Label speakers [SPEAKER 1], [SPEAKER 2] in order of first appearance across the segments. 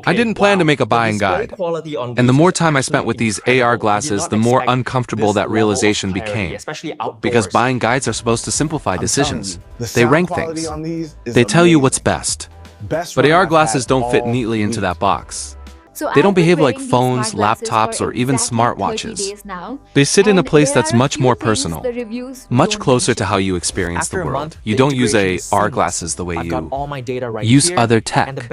[SPEAKER 1] I didn't plan to make a buying guide, and the more time I spent with these AR glasses, the more uncomfortable that realization became. Because buying guides are supposed to simplify decisions. They rank things. They tell you what's best. But AR glasses don't fit neatly into that box. They don't behave like phones, laptops, or even smartwatches. They sit in a place that's much more personal, much closer to how you experience the world. You don't use AR glasses the way you use other tech.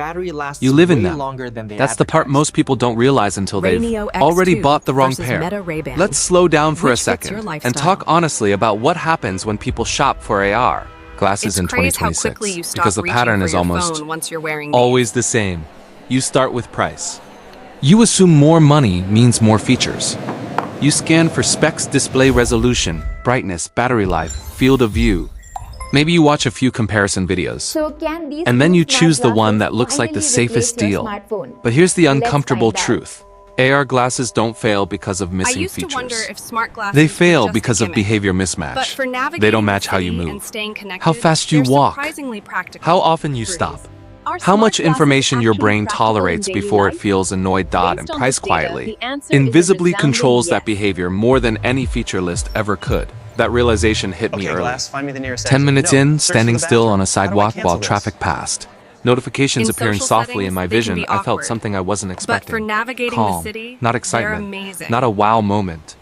[SPEAKER 1] You live in them. That's the part most people don't realize until they've already bought the wrong pair. Let's slow down for a second and talk honestly about what happens when people shop for AR glasses in 2026, because the pattern is almost always the same. You start with price. You assume more money means more features. You scan for specs, display resolution, brightness, battery life, field of view. Maybe you watch a few comparison videos, and then you choose the one that looks like the safest deal. But here's the uncomfortable truth. AR glasses don't fail because of missing features. They fail because of behavior mismatch. They don't match how you move, how fast you walk, how often you stop, how much information your brain tolerates before it feels annoyed. And price quietly, invisibly controls that behavior more than any feature list ever could. That realization hit me early. 10 minutes in, standing still on a sidewalk while traffic passed. Notifications appearing softly in my vision, I felt something I wasn't expecting. Calm, not excitement, not a wow moment.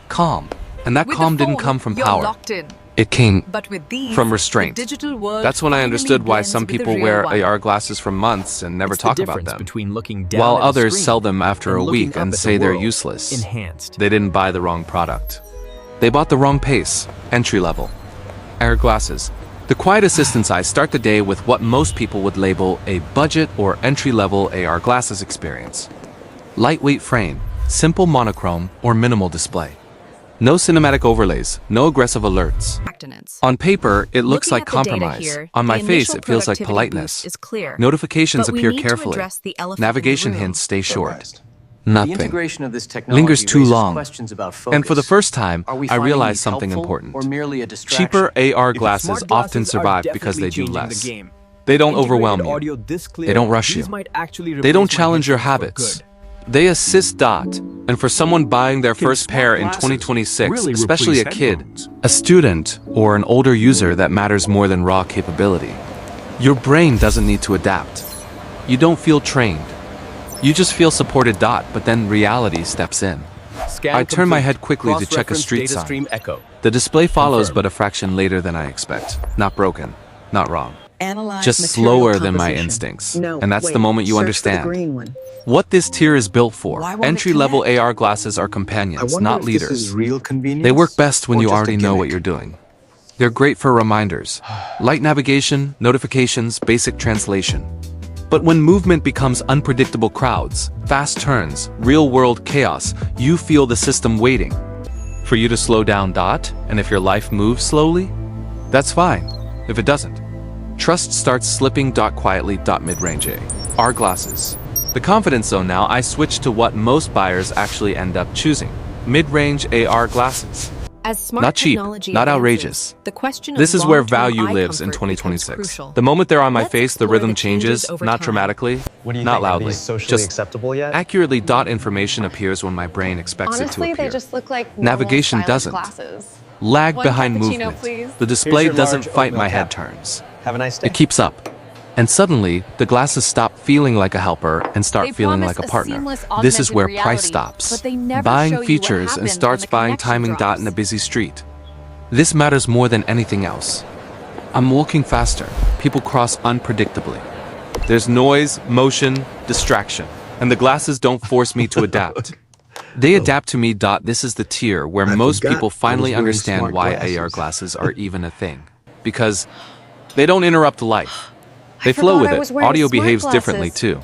[SPEAKER 1] Calm. And that calm didn't come from power. It came from restraint. That's when I understood why some people wear AR glasses for months and never talk about them, while others sell them after a week and say they're useless. They didn't buy the wrong product. They bought the wrong pace, entry level. AR glasses. The quiet assistants I start the day with what most people would label a budget or entry-level AR glasses experience. Lightweight frame, simple monochrome or minimal display. No cinematic overlays, no aggressive alerts. On paper, it looks like compromise. On my face, it feels like politeness. Notifications appear carefully. Navigation hints stay short. Nothing lingers too long. And for the first time, I realized something important. Cheaper AR glasses often survive because they do less. They don't overwhelm you. They don't rush you. They don't challenge your habits. They assist. And for someone buying their first pair in 2026, especially a kid, a student, or an older user, that matters more than raw capability. Your brain doesn't need to adapt. You don't feel trained. You just feel supported. But then reality steps in. I turn my head quickly to check a street sign. The display follows, but a fraction later than I expect. Not broken, not wrong. Just slower than my instincts. And that's the moment you understand what this tier is built for. Entry-level AR glasses are companions, not leaders. They work best when you already know what you're doing. They're great for reminders, light navigation, notifications, basic translation. But when movement becomes unpredictable crowds, fast turns, real-world chaos, you feel the system waiting for you to slow down. And if your life moves slowly, that's fine. If it doesn't, trust starts slipping. Quietly. Mid-range AR glasses. The confidence zone. Now I switch to what most buyers actually end up choosing. Mid-range AR glasses. Not cheap, not outrageous. This is where value lives in 2026. The moment they're on my face, the rhythm changes, not dramatically, not loudly, just accurately. Information appears when my brain expects it to appear.
[SPEAKER 2] They just look like
[SPEAKER 1] navigation doesn't lag behind movement. The display doesn't fight my head turns.
[SPEAKER 3] Have a nice day.
[SPEAKER 1] It keeps up. And suddenly, the glasses stop feeling like a helper and start feeling like a partner. This is where price stops buying features and starts buying timing. In a busy street, this matters more than anything else. I'm walking faster. People cross unpredictably. There's noise, motion, distraction. And the glasses don't force me to adapt. They adapt to me. This is the tier where most people finally understand why AR glasses are even a thing. Because they don't interrupt life. They flow with it. Audio behaves differently too.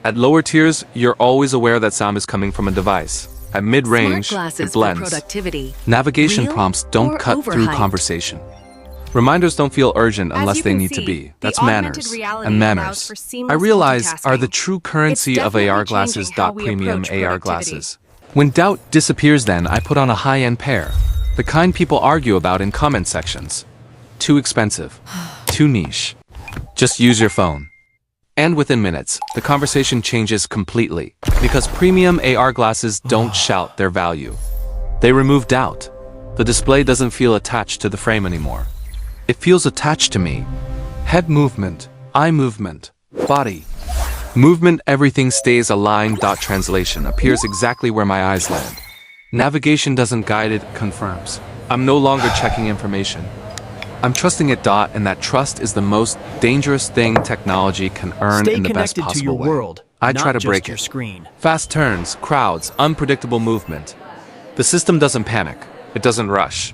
[SPEAKER 1] At lower tiers, you're always aware that sound is coming from a device. At mid-range, it blends. Navigation prompts don't cut through conversation. Reminders don't feel urgent unless they need to be. That's manners. And manners, I realize, are the true currency of AR glasses. Premium AR glasses. When doubt disappears, then I put on a high-end pair. The kind people argue about in comment sections. Too expensive. Too niche. Just use your phone. And within minutes, the conversation changes completely. Because premium AR glasses don't shout their value. They remove doubt. The display doesn't feel attached to the frame anymore. It feels attached to me. Head movement, eye movement, body. Movement, everything stays aligned. Translation appears exactly where my eyes land. Navigation doesn't guide it, confirms. I'm no longer checking information. I'm trusting it. And that trust is the most dangerous thing technology can earn in the best possible
[SPEAKER 2] to your
[SPEAKER 1] way.
[SPEAKER 2] World,
[SPEAKER 1] I try to break
[SPEAKER 2] your
[SPEAKER 1] it.
[SPEAKER 2] Screen.
[SPEAKER 1] Fast turns, crowds, unpredictable movement. The system doesn't panic. It doesn't rush.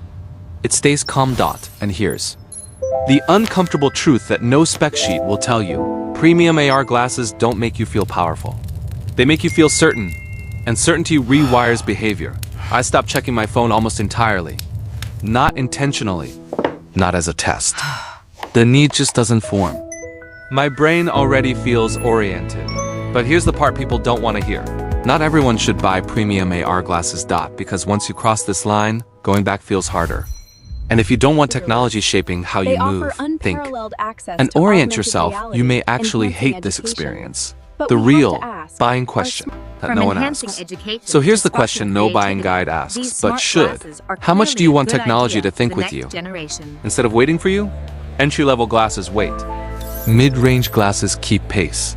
[SPEAKER 1] It stays calm. And here's the uncomfortable truth that no spec sheet will tell you. Premium AR glasses don't make you feel powerful. They make you feel certain. And certainty rewires behavior. I stopped checking my phone almost entirely. Not intentionally. Not as a test. The need just doesn't form. My brain already feels oriented. But here's the part people don't want to hear. Not everyone should buy premium AR glasses. Because once you cross this line, going back feels harder. And if you don't want technology shaping how you move, think, and orient yourself, you may actually hate this experience. The real buying question that no one asks. So here's the question no buying guide asks, but should. How much do you want technology to think with you? Instead of waiting for you, entry-level glasses wait. Mid-range glasses keep pace.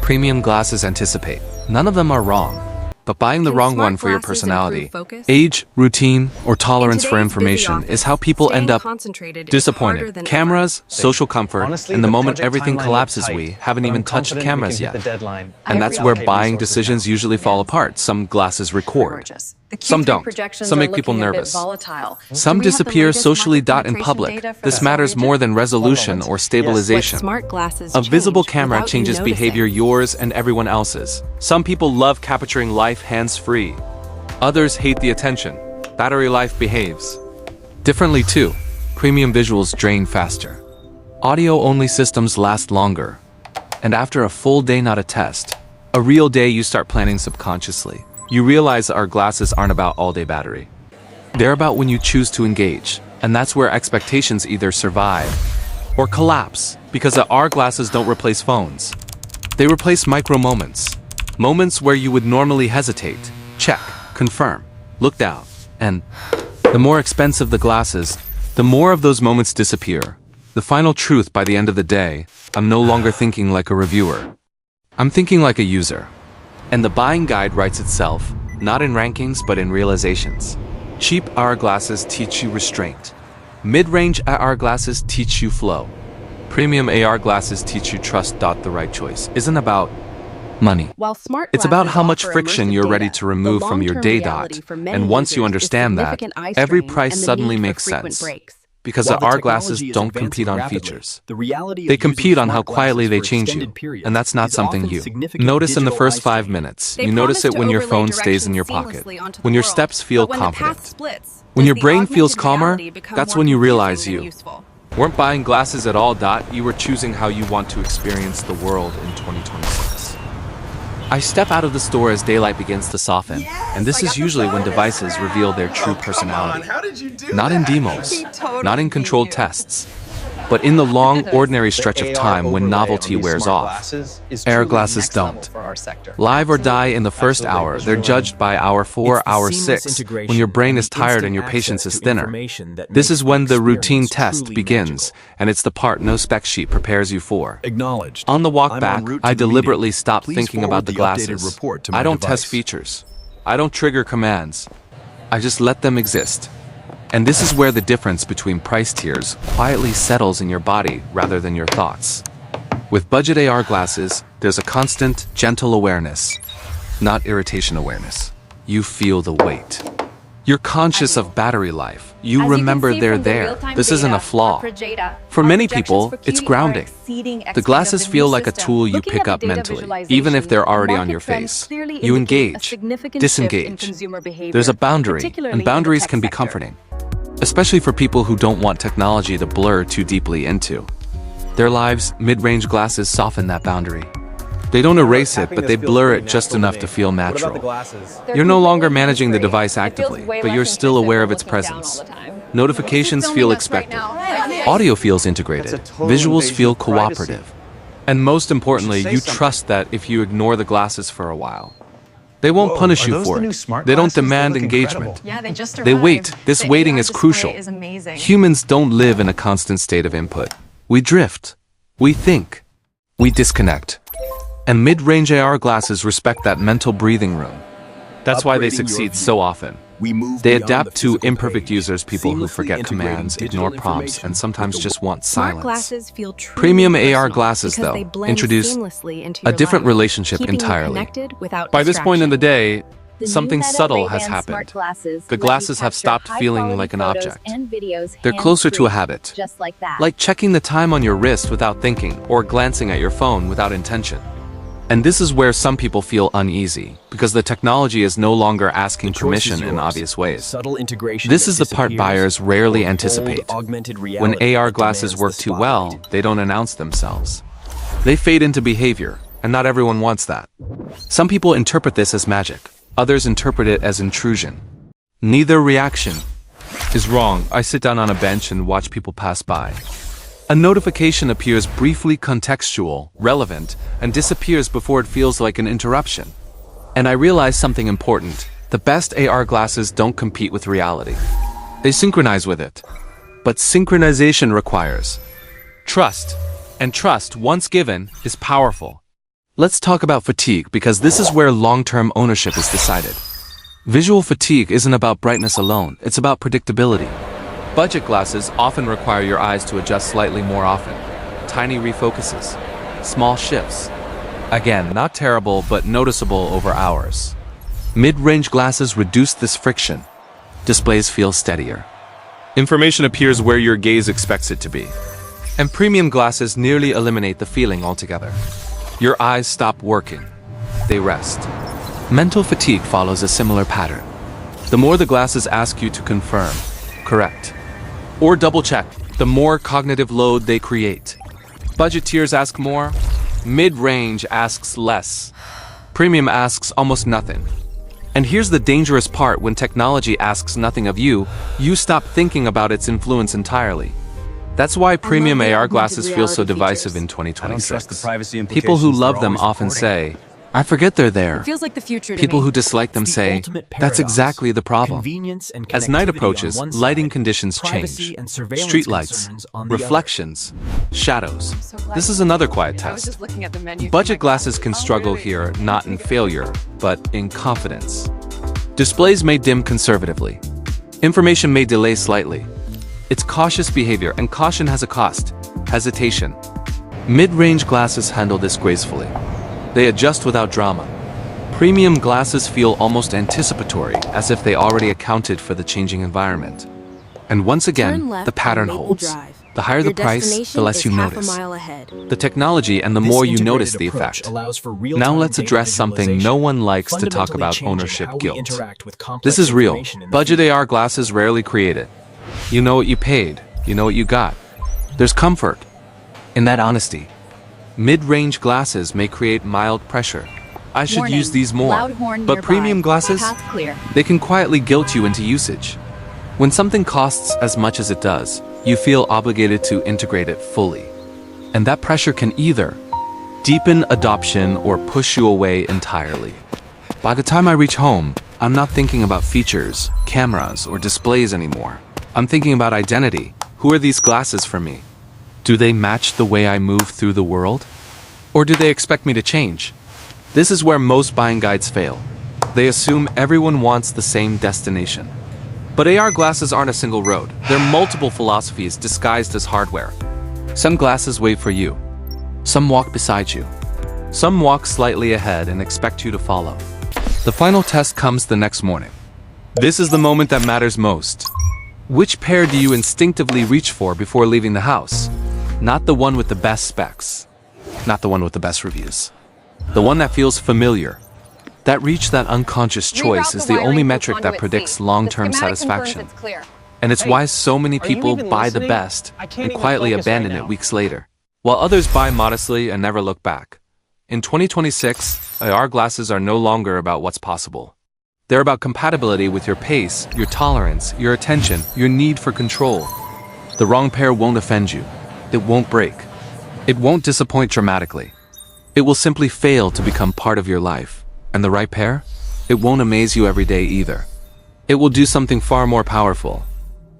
[SPEAKER 1] Premium glasses anticipate. None of them are wrong. But buying the wrong one for your personality, age, routine, or tolerance for information is how people end up disappointed. Cameras, social comfort, and the moment everything collapses, we haven't even touched cameras yet. And that's where buying decisions usually fall apart. Some glasses record. Some don't. Some make people nervous. Some disappear socially. In public. This matters more than resolution or stabilization. A visible camera changes behavior, yours and everyone else's. Some people love capturing life hands-free. Others hate the attention. Battery life behaves differently too. Premium visuals drain faster. Audio-only systems last longer. And after a full day, not a test, a real day, you start planning subconsciously. You realize our glasses aren't about all-day battery. They're about when you choose to engage. And that's where expectations either survive or collapse, because our glasses don't replace phones. They replace micro moments. Moments where you would normally hesitate, check, confirm, look down. And the more expensive the glasses, the more of those moments disappear. The final truth: by the end of the day, I'm no longer thinking like a reviewer. I'm thinking like a user. And the buying guide writes itself, not in rankings but in realizations. Cheap AR glasses teach you restraint. Mid-range AR glasses teach you flow. Premium AR glasses teach you trust. The right choice isn't about money. It's about how much friction you're ready to remove from your day. And once you understand that, every price suddenly makes sense. Because AR glasses don't compete on features. They compete on how quietly they change you. And that's not something you notice in the first 5 minutes. You notice it when your phone stays in your pocket. When your steps feel confident. When your brain feels calmer, that's when you realize you weren't buying glasses at all. You were choosing how you want to experience the world in 2026. I step out of the store as daylight begins to soften, and this is usually when devices reveal their true personality. Not in demos, not in controlled tests, but in the long, ordinary stretch of time when novelty wears off. AR glasses don't. Live or die in the first hour, they're judged by hour 4, hour 6, when your brain is tired and your patience is thinner. This is when the routine test begins, and it's the part no spec sheet prepares you for. On the walk back, I deliberately stop thinking about the glasses. I don't test features. I don't trigger commands. I just let them exist. And this is where the difference between price tiers quietly settles in your body rather than your thoughts. With budget AR glasses, there's a constant, gentle awareness, not irritation awareness. You feel the weight. You're conscious of battery life. You remember they're there. This isn't a flaw. For many people, it's grounding. The glasses feel like a tool you pick up mentally, even if they're already on your face. You engage, disengage. There's a boundary, and boundaries can be comforting. Especially for people who don't want technology to blur too deeply into their lives. Mid-range glasses soften that boundary. They don't erase it, but they blur it just enough to feel natural. You're no longer managing the device actively, but you're still aware of its presence. Notifications feel expected. Audio feels integrated. Visuals feel cooperative. And most importantly, you trust that if you ignore the glasses for a while, they won't punish you for it. They don't demand engagement.
[SPEAKER 2] Yeah, they just arrived.
[SPEAKER 1] They wait. This waiting is crucial.
[SPEAKER 2] Is amazing.
[SPEAKER 1] Humans don't live in a constant state of input. We drift. We think. We disconnect. And mid-range AR glasses respect that mental breathing room. That's why they succeed so often. They adapt to imperfect users, people who forget commands, ignore prompts, and sometimes just want silence. Premium AR glasses, though, introduce a different relationship entirely. By this point in the day, something subtle has happened. The glasses have stopped feeling like an object. They're closer to a habit, like checking the time on your wrist without thinking, or glancing at your phone without intention. And this is where some people feel uneasy, because the technology is no longer asking permission in obvious ways. This is the part buyers rarely anticipate. When AR glasses work too well, they don't announce themselves. They fade into behavior, and not everyone wants that. Some people interpret this as magic. Others interpret it as intrusion. Neither reaction is wrong. I sit down on a bench and watch people pass by. A notification appears briefly contextual, relevant, and disappears before it feels like an interruption. And I realize something important. The best AR glasses don't compete with reality. They synchronize with it. But synchronization requires trust. And trust, once given, is powerful. Let's talk about fatigue, because this is where long-term ownership is decided. Visual fatigue isn't about brightness alone, it's about predictability. Budget glasses often require your eyes to adjust slightly more often. Tiny refocuses, small shifts. Again, not terrible, but noticeable over hours. Mid-range glasses reduce this friction. Displays feel steadier. Information appears where your gaze expects it to be. And premium glasses nearly eliminate the feeling altogether. Your eyes stop working. They rest. Mental fatigue follows a similar pattern. The more the glasses ask you to confirm, correct, or double-check, the more cognitive load they create. Budgeteers ask more, mid-range asks less, premium asks almost nothing. And here's the dangerous part: when technology asks nothing of you, you stop thinking about its influence entirely. That's why premium AR glasses feel so divisive in 2026. People who love them often say, I forget they're there.
[SPEAKER 2] It feels like the future to
[SPEAKER 1] People
[SPEAKER 2] me.
[SPEAKER 1] who dislike them say, that's exactly the problem. As night approaches, lighting conditions change. Street lights, reflections, shadows. This is another quiet test. Budget glasses can struggle here, not in failure, but in confidence. Displays may dim conservatively. Information may delay slightly. It's cautious behavior, and caution has a cost: hesitation. Mid-range glasses handle this gracefully. They adjust without drama. Premium glasses feel almost anticipatory, as if they already accounted for the changing environment. And once again, the pattern holds. The higher the price, the less you notice the technology, and the more you notice the effect. Now let's address something no one likes to talk about: ownership guilt. This is real. Budget AR glasses rarely create it. You know what you paid. You know what you got. There's comfort in that honesty. Mid-range glasses may create mild pressure. I should use these more. But premium glasses, they can quietly guilt you into usage. When something costs as much as it does, you feel obligated to integrate it fully. And that pressure can either deepen adoption or push you away entirely. By the time I reach home, I'm not thinking about features, cameras, or displays anymore. I'm thinking about identity. Who are these glasses for me? Do they match the way I move through the world? Or do they expect me to change? This is where most buying guides fail. They assume everyone wants the same destination. But AR glasses aren't a single road. They're multiple philosophies disguised as hardware. Some glasses wait for you. Some walk beside you. Some walk slightly ahead and expect you to follow. The final test comes the next morning. This is the moment that matters most. Which pair do you instinctively reach for before leaving the house? Not the one with the best specs. Not the one with the best reviews. The one that feels familiar. That reach, that unconscious choice, is the only metric that predicts long-term satisfaction. And it's why so many people buy the best and quietly abandon it weeks later, while others buy modestly and never look back. In 2026, AR glasses are no longer about what's possible. They're about compatibility with your pace, your tolerance, your attention, your need for control. The wrong pair won't offend you. It won't break. It won't disappoint dramatically. It will simply fail to become part of your life. And the right pair? It won't amaze you every day either. It will do something far more powerful.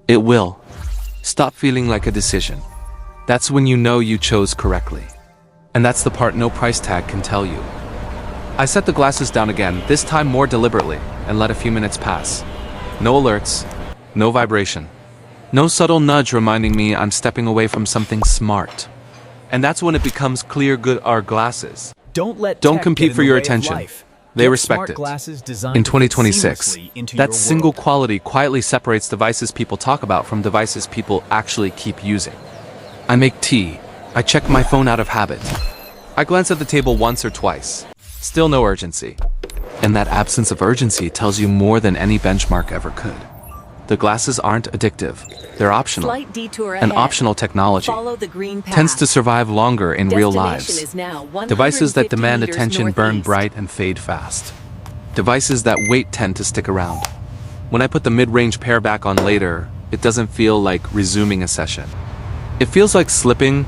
[SPEAKER 1] It will stop feeling like a decision. That's when you know you chose correctly. And that's the part no price tag can tell you. I set the glasses down again, this time more deliberately, and let a few minutes pass. No alerts, no vibration, no subtle nudge reminding me I'm stepping away from something smart. And that's when it becomes clear good are glasses. Don't compete for your attention. They respect it. In 2026, that single quality quietly separates devices people talk about from devices people actually keep using. I make tea. I check my phone out of habit. I glance at the table once or twice. Still no urgency. And that absence of urgency tells you more than any benchmark ever could. The glasses aren't addictive. They're optional. And optional technology tends to survive longer in real lives. Devices that demand attention burn bright and fade fast. Devices that wait tend to stick around. When I put the mid-range pair back on later, it doesn't feel like resuming a session. It feels like slipping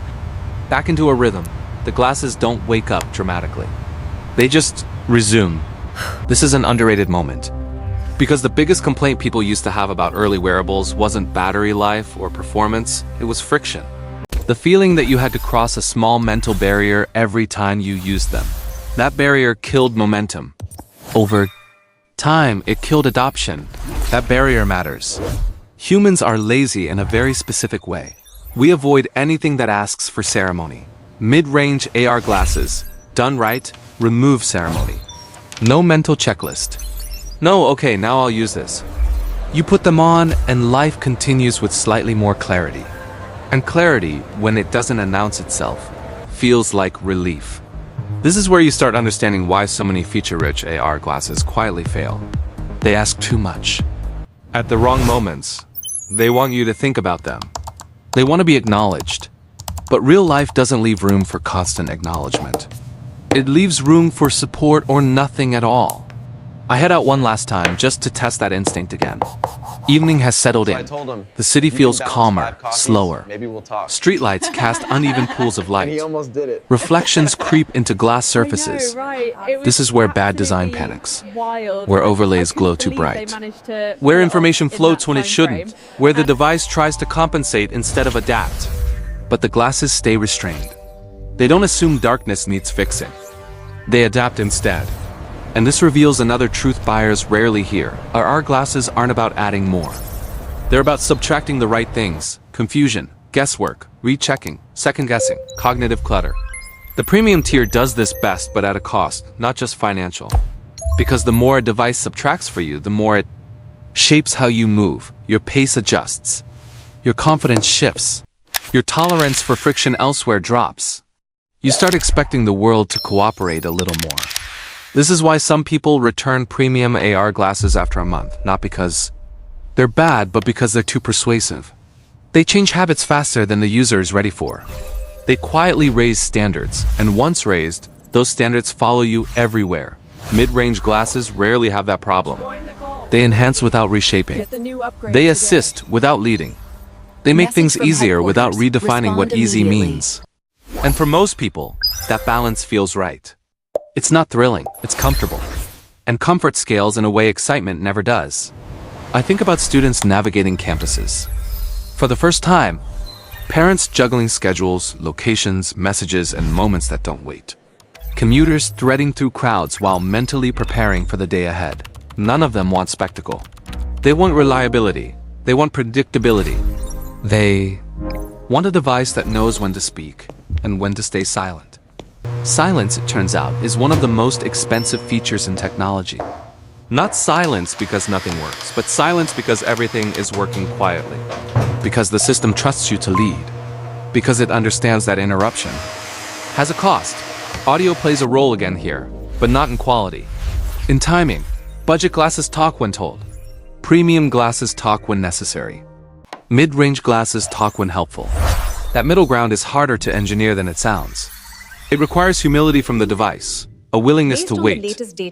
[SPEAKER 1] back into a rhythm. The glasses don't wake up dramatically. They just resume. This is an underrated moment. Because the biggest complaint people used to have about early wearables wasn't battery life or performance, it was friction. The feeling that you had to cross a small mental barrier every time you used them. That barrier killed momentum. Over time, it killed adoption. That barrier matters. Humans are lazy in a very specific way. We avoid anything that asks for ceremony. Mid-range AR glasses, done right, remove ceremony. No mental checklist. No, okay, now I'll use this. You put them on and life continues with slightly more clarity. And clarity, when it doesn't announce itself, feels like relief. This is where you start understanding why so many feature-rich AR glasses quietly fail. They ask too much. At the wrong moments, they want you to think about them. They want to be acknowledged. But real life doesn't leave room for constant acknowledgement. It leaves room for support or nothing at all. I head out one last time just to test that instinct again. Evening has settled in. The city feels calmer, slower. Streetlights cast uneven pools of light. Reflections creep into glass surfaces. This is where bad design panics. Where overlays glow too bright. Where information floats when it shouldn't. Where the device tries to compensate instead of adapt. But the glasses stay restrained. They don't assume darkness needs fixing. They adapt instead. And this reveals another truth buyers rarely hear. Our glasses aren't about adding more. They're about subtracting the right things. Confusion, guesswork, rechecking, second-guessing, cognitive clutter. The premium tier does this best, but at a cost, not just financial. Because the more a device subtracts for you, the more it shapes how you move. Your pace adjusts. Your confidence shifts. Your tolerance for friction elsewhere drops. You start expecting the world to cooperate a little more. This is why some people return premium AR glasses after a month, not because they're bad, but because they're too persuasive. They change habits faster than the user is ready for. They quietly raise standards, and once raised, those standards follow you everywhere. Mid-range glasses rarely have that problem. They enhance without reshaping. They assist without leading. They make things easier without redefining what easy means. And for most people, that balance feels right. It's not thrilling, it's comfortable. And comfort scales in a way excitement never does. I think about students navigating campuses. For the first time, parents juggling schedules, locations, messages, and moments that don't wait. Commuters threading through crowds while mentally preparing for the day ahead. None of them want spectacle. They want reliability. They want predictability. They want a device that knows when to speak and when to stay silent. Silence, it turns out, is one of the most expensive features in technology. Not silence because nothing works, but silence because everything is working quietly. Because the system trusts you to lead. Because it understands that interruption has a cost. Audio plays a role again here, but not in quality. In timing, budget glasses talk when told. Premium glasses talk when necessary. Mid-range glasses talk when helpful. That middle ground is harder to engineer than it sounds. It requires humility from the device, a willingness to wait,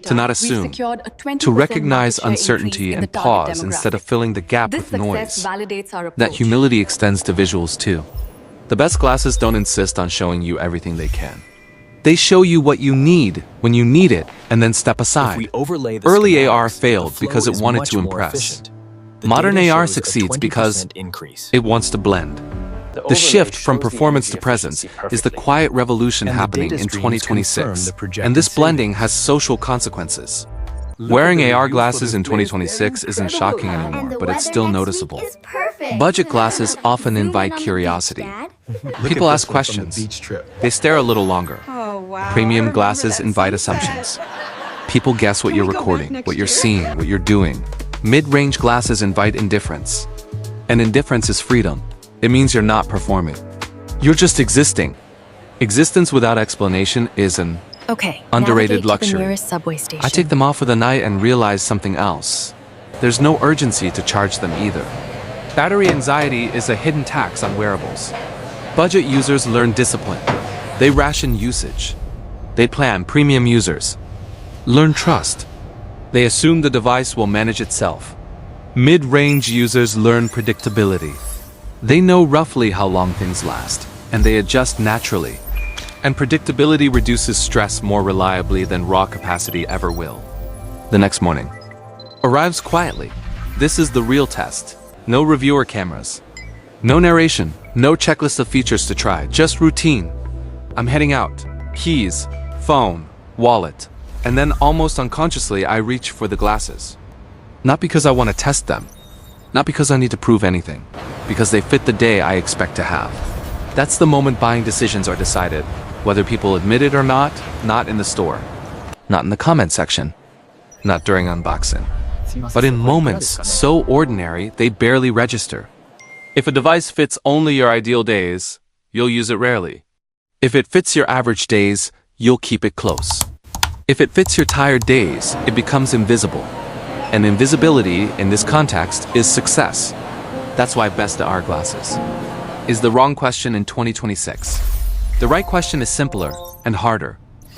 [SPEAKER 1] to not assume, to recognize uncertainty and pause instead of filling the gap with noise. That humility extends to visuals too. The best glasses don't insist on showing you everything they can. They show you what you need when you need it and then step aside. Early AR failed because it wanted to impress. Modern AR succeeds because it wants to blend. The shift from performance to presence is the quiet revolution happening in 2026, and this blending has social consequences. Wearing AR glasses in 2026 isn't shocking anymore, but it's still noticeable. Budget glasses often invite curiosity. People ask questions. They stare a little longer. Premium glasses invite assumptions. People guess what you're recording, what you're seeing, what you're doing. Mid-range glasses invite indifference. And indifference is freedom. It means you're not performing. You're just existing. Existence without explanation is an underrated luxury. I take them off for the night and realize something else. There's no urgency to charge them either. Battery anxiety is a hidden tax on wearables. Budget users learn discipline. They ration usage. They plan. Premium users learn trust. They assume the device will manage itself. Mid-range users learn predictability. They know roughly how long things last, and they adjust naturally. And predictability reduces stress more reliably than raw capacity ever will. The next morning arrives quietly. This is the real test. No reviewer cameras. No narration. No checklist of features to try. Just routine. I'm heading out. Keys, phone, wallet. And then almost unconsciously, I reach for the glasses. Not because I want to test them. Not because I need to prove anything. Because they fit the day I expect to have. That's the moment buying decisions are decided. Whether people admit it or not in the store. Not in the comment section. Not during unboxing. But in moments so ordinary, they barely register. If a device fits only your ideal days, you'll use it rarely. If it fits your average days, you'll keep it close. If it fits your tired days, it becomes invisible. And invisibility, in this context, is success. That's why best AR glasses is the wrong question in 2026. The right question is simpler and harder.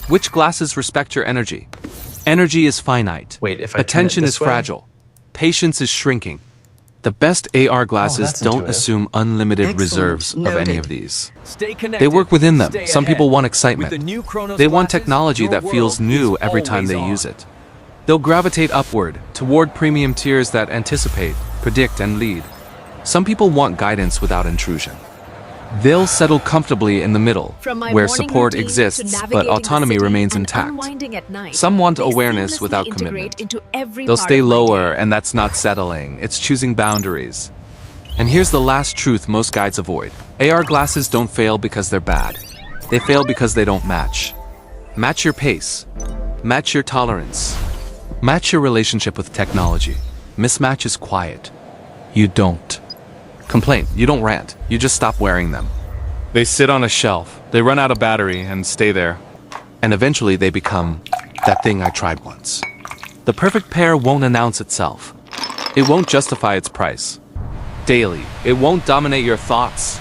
[SPEAKER 1] Which glasses respect your energy? Energy is finite. Attention is fragile. Patience is shrinking. The best AR glasses don't assume unlimited reserves of any of these. They work within them. Some people want excitement. They want technology that feels new every time they use it. They'll gravitate upward, toward premium tiers that anticipate, predict, and lead. Some people want guidance without intrusion. They'll settle comfortably in the middle, where support exists but autonomy remains intact. Some want awareness without commitment. They'll stay lower, and that's not settling, it's choosing boundaries. And here's the last truth most guides avoid. AR glasses don't fail because they're bad. They fail because they don't match. Match your pace. Match your tolerance. Match your relationship with technology. Mismatch is quiet. You don't complain, you don't rant, you just stop wearing them. They sit on a shelf, they run out of battery and stay there. And eventually they become that thing I tried once. The perfect pair won't announce itself. It won't justify its price. Daily, it won't dominate your thoughts.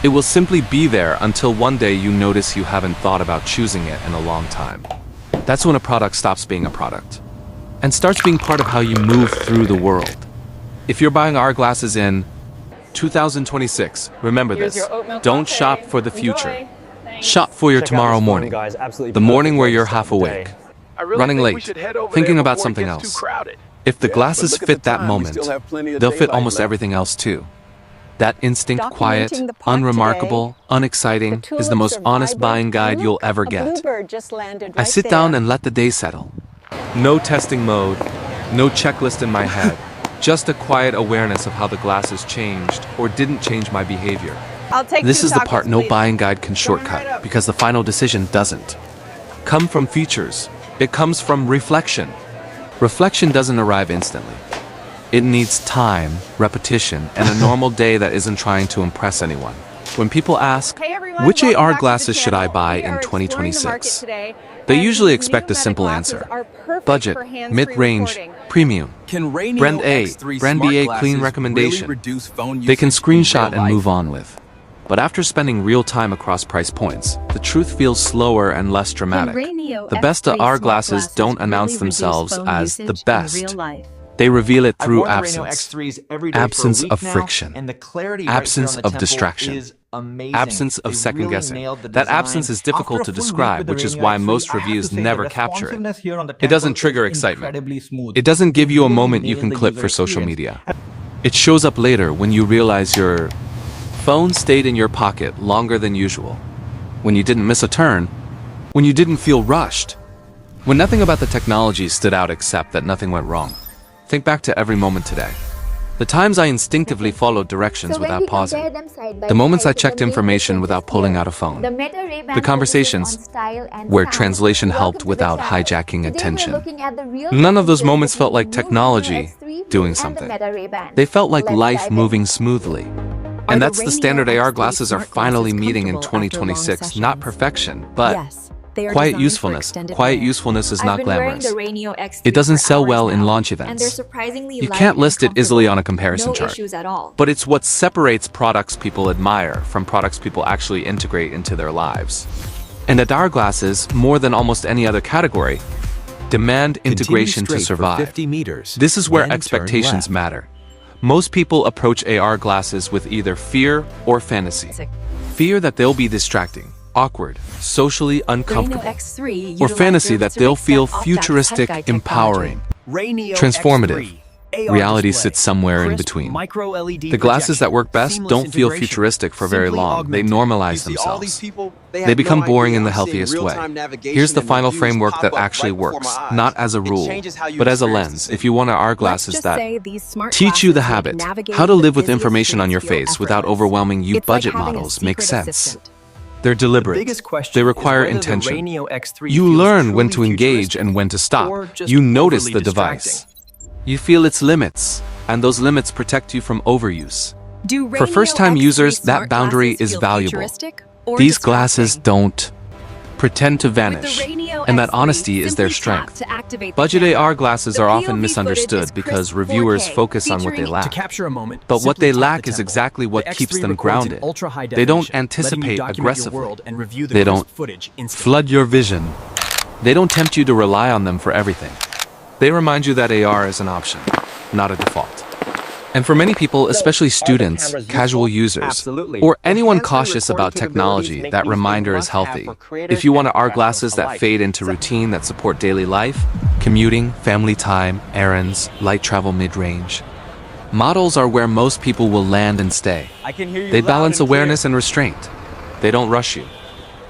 [SPEAKER 1] It will simply be there until one day you notice you haven't thought about choosing it in a long time. That's when a product stops being a product and starts being part of how you move through the world. If you're buying AR glasses in 2026, remember this. Don't shop for the future. Shop for your tomorrow morning. The morning where you're half awake, running late, thinking about something else. If the glasses fit that moment, they'll fit almost everything else too. That instinct, quiet, unremarkable, unexciting, is the most honest buying guide you'll ever get. I sit down and let the day settle. No testing mode, no checklist in my head. Just a quiet awareness of how the glasses changed or didn't change my behavior. This is the part no buying guide can shortcut, because the final decision doesn't come from features. It comes from reflection. Reflection doesn't arrive instantly. It needs time, repetition, and a normal day that isn't trying to impress anyone. When people ask, which AR glasses should I buy in 2026? They usually expect a simple answer. Budget, mid-range, premium. Brand A, Brand B a clean recommendation. They can screenshot and move on with. But after spending real time across price points, the truth feels slower and less dramatic. The best AR glasses don't announce themselves as the best. They reveal it through absence. Absence of friction. Absence of distraction. Absence of second guessing. That absence is difficult to describe, which is why most reviews never capture it. It doesn't trigger excitement. It doesn't give you a moment you can clip for social media. It shows up later when you realize your phone stayed in your pocket longer than usual, when you didn't miss a turn, when you didn't feel rushed, when nothing about the technology stood out except that nothing went wrong. Think back to every moment today. The times I instinctively followed directions without pausing. The moments I checked information without pulling out a phone. The conversations where translation helped without hijacking attention. None of those moments felt like technology doing something. They felt like life moving smoothly. And that's the standard AR glasses are finally meeting in 2026. Not perfection, but quiet usefulness. Quiet usefulness is not glamorous. It doesn't sell well in launch events. You can't list it easily on a comparison chart. But it's what separates products people admire from products people actually integrate into their lives. And AR glasses, more than almost any other category, demand integration to survive. This is where expectations matter. Most people approach AR glasses with either fear or fantasy. Fear that they'll be distracting, awkward, socially uncomfortable, or fantasy that they'll feel futuristic, empowering, transformative. Reality sits somewhere in between. The glasses that work best don't feel futuristic for very long. They normalize themselves. They become boring in the healthiest way. Here's the final framework that actually works, not as a rule, but as a lens. If you want AR glasses that teach you the habit, how to live with information on your face without overwhelming you, budget models make sense. They're deliberate. They require intention. You learn when to engage and when to stop. You notice the device. You feel its limits, and those limits protect you from overuse. For first-time users, that boundary is valuable. These glasses don't pretend to vanish, and that honesty is their strength. Budget AR glasses are often misunderstood because reviewers focus on what they lack. But what they lack is exactly what keeps them grounded. They don't anticipate aggressively. They don't flood your vision. They don't tempt you to rely on them for everything. They remind you that AR is an option, not a default. And for many people, especially students, casual users, or anyone cautious about technology, that reminder is healthy. If you want AR glasses that fade into routine, that support daily life, commuting, family time, errands, light travel mid-range, models are where most people will land and stay. They balance awareness and restraint. They don't rush you.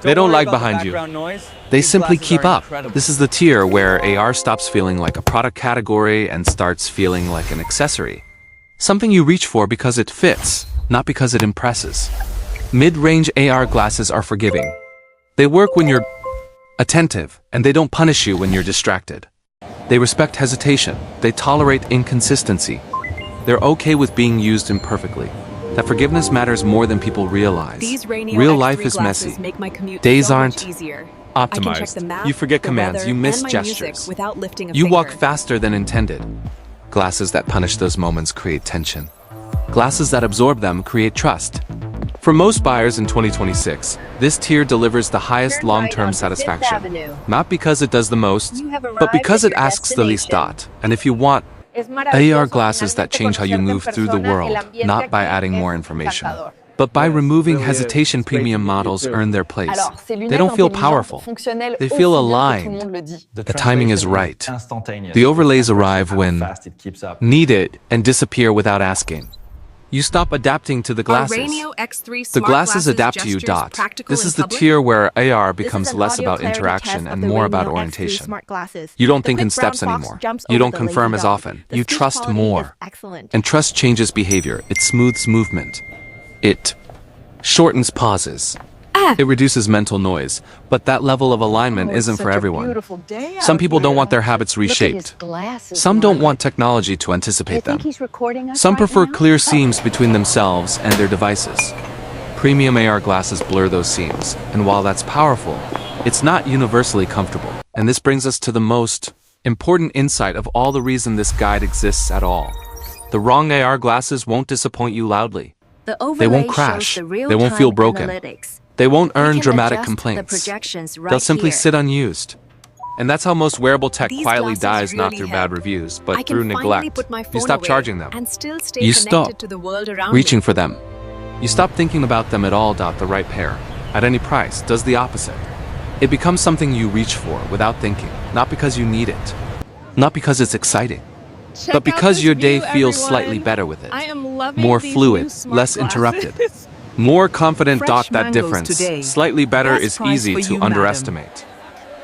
[SPEAKER 1] They don't lag behind you. They simply keep up. This is the tier where AR stops feeling like a product category and starts feeling like an accessory. Something you reach for because it fits, not because it impresses. Mid-range AR glasses are forgiving. They work when you're attentive, and they don't punish you when you're distracted. They respect hesitation. They tolerate inconsistency. They're okay with being used imperfectly. That forgiveness matters more than people realize. Real life is messy. Days aren't optimized. You forget commands, you miss gestures. You walk faster than intended. Glasses that punish those moments create tension. Glasses that absorb them create trust. For most buyers in 2026, this tier delivers the highest long-term satisfaction. Not because it does the most, but because it asks the least dot. And if you want AR glasses that change how you move through the world, not by adding more information, but by removing hesitation, premium models earn their place. They don't feel powerful. They feel aligned. The timing is right. The overlays arrive when needed and disappear without asking. You stop adapting to the glasses. The glasses adapt to you. This is the tier where AR becomes less about interaction and more about orientation. You don't think in steps anymore. You don't confirm as often. You trust more. And trust changes behavior. It smooths movement. It shortens pauses. It reduces mental noise, but that level of alignment isn't for everyone. Some people don't want their habits reshaped. Some don't want technology to anticipate them. Some prefer clear seams between themselves and their devices. Premium AR glasses blur those seams, and while that's powerful, it's not universally comfortable. And this brings us to the most important insight of all the reason this guide exists at all. The wrong AR glasses won't disappoint you loudly. They won't crash. They won't feel broken. They won't earn dramatic complaints. They'll simply sit unused. And that's how most wearable tech quietly dies, not through bad reviews, but through neglect. You stop charging them. You stop reaching for them. You stop thinking about them at all. The right pair, at any price, does the opposite. It becomes something you reach for without thinking, not because you need it, not because it's exciting, but because your day feels slightly better with it. More fluid, less interrupted. More confident. That difference, slightly better, is easy to underestimate.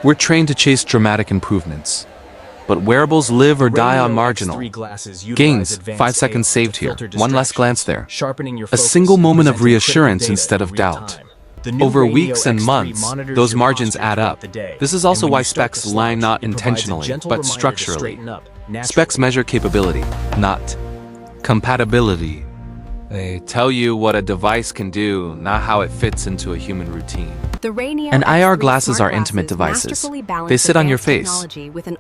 [SPEAKER 1] We're trained to chase dramatic improvements, but wearables live or die on marginal gains. 5 seconds saved here, one less glance there, a single moment of reassurance instead of doubt. Over weeks and months, those margins add up. This is also why specs line not intentionally, but structurally. Specs measure capability, not compatibility. They tell you what a device can do, not how it fits into a human routine. And IR glasses are intimate devices. They sit on your face.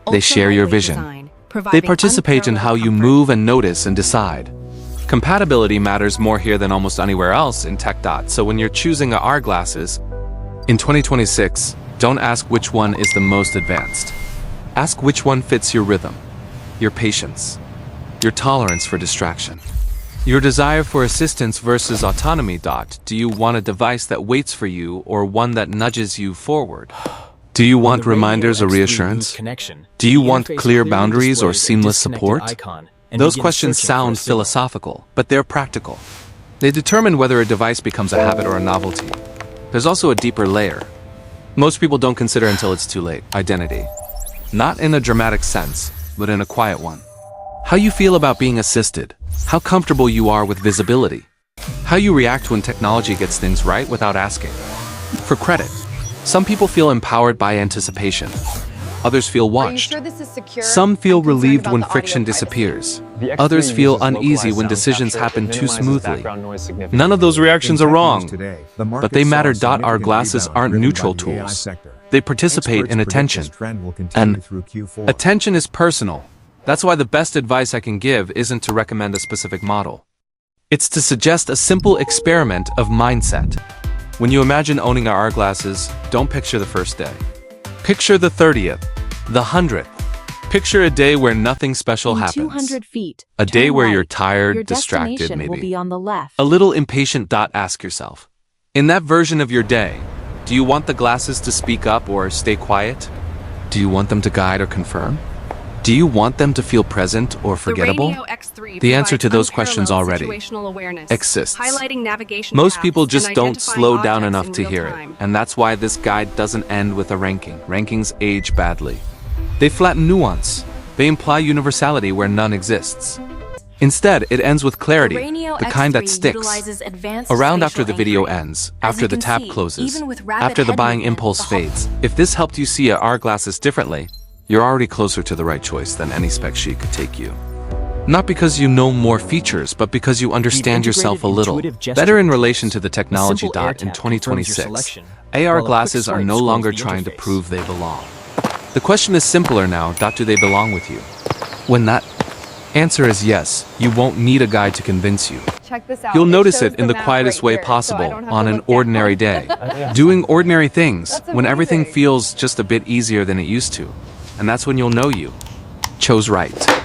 [SPEAKER 1] They share your vision. They participate in how you move and notice and decide. Compatibility matters more here than almost anywhere else in tech. So when you're choosing AR glasses, in 2026, don't ask which one is the most advanced. Ask which one fits your rhythm, your patience, your tolerance for distraction, your desire for assistance versus autonomy. Do you want a device that waits for you or one that nudges you forward? Do you want reminders or reassurance? Do you want clear boundaries or seamless support? Those questions sound philosophical, but they're practical. They determine whether a device becomes a habit or a novelty. There's also a deeper layer. Most people don't consider until it's too late. Identity. Not in a dramatic sense, but in a quiet one. How you feel about being assisted. How comfortable you are with visibility. How you react when technology gets things right without asking. For credit, some people feel empowered by anticipation. Others feel watched. Some feel relieved when friction disappears. Others feel uneasy when decisions happen too smoothly. None of those reactions are wrong, but they matter. Our glasses aren't neutral tools. They participate in attention. And attention is personal. That's why the best advice I can give isn't to recommend a specific model. It's to suggest a simple experiment of mindset. When you imagine owning AR glasses, don't picture the first day. Picture the 30th, the 100th. Picture a day where nothing special happens.
[SPEAKER 2] 200 feet.
[SPEAKER 1] A day where you're tired, distracted, maybe.
[SPEAKER 2] Will be on the left.
[SPEAKER 1] A little impatient. Ask yourself, in that version of your day, do you want the glasses to speak up or stay quiet? Do you want them to guide or confirm? Do you want them to feel present or forgettable? The answer to those questions already exists. Most people just don't slow down enough to hear it, and that's why this guide doesn't end with a ranking. Rankings age badly. They flatten nuance. They imply universality where none exists. Instead, it ends with clarity, the kind that sticks around after the video ends, after the tab closes, after the buying impulse fades. If this helped you see AR glasses differently, you're already closer to the right choice than any spec sheet could take you. Not because you know more features, but because you understand yourself a little better in relation to the technology. In 2026, AR glasses are no longer trying to prove they belong. The question is simpler now. Do they belong with you? When that answer is yes, you won't need a guide to convince you.
[SPEAKER 3] Check this out.
[SPEAKER 1] You'll notice it in the quietest way possible on an ordinary day. Doing ordinary things when everything feels just a bit easier than it used to. And that's when you'll know you chose right.